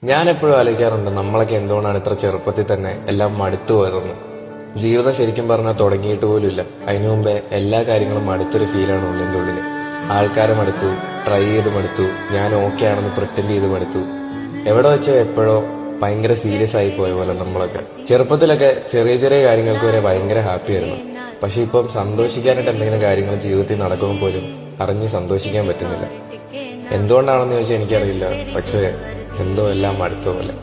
ഞാൻ എപ്പോഴും ആലോചിക്കാറുണ്ട് നമ്മളൊക്കെ എന്തുകൊണ്ടാണ് ഇത്ര ചെറുപ്പത്തിൽ തന്നെ എല്ലാം മടുത്തു പോയതെന്ന്. ജീവിതം ശരിക്കും പറഞ്ഞാൽ തുടങ്ങിയിട്ട് പോലുമില്ല, അതിനു മുമ്പേ എല്ലാ കാര്യങ്ങളും മടുത്തൊരു ഫീലാണ് ഉള്ളിന്റെ ഉള്ളില്. ആൾക്കാരെ മടുത്തു, ട്രൈ ചെയ്ത് മടുത്തു, ഞാൻ ഓക്കെ ആണെന്ന് പ്രിറ്റൻഡ് ചെയ്ത് മടുത്തു. എവിടെ വെച്ചോ എപ്പോഴോ ഭയങ്കര സീരിയസ് ആയി പോയ പോലെ നമ്മളൊക്കെ. ചെറുപ്പത്തിലൊക്കെ ചെറിയ ചെറിയ കാര്യങ്ങൾക്ക് വരെ ഭയങ്കര ഹാപ്പി ആയിരുന്നു. പക്ഷെ ഇപ്പം സന്തോഷിക്കാനായിട്ട് എന്തെങ്കിലും കാര്യങ്ങൾ ജീവിതത്തിൽ നടക്കുമ്പോൾ പോലും അറിഞ്ഞ് സന്തോഷിക്കാൻ പറ്റുന്നില്ല. എന്തുകൊണ്ടാണെന്ന് ചോദിച്ചാൽ എനിക്കറിയില്ല, പക്ഷെ എന്തോ എല്ലാം മടുത്ത പോലെ.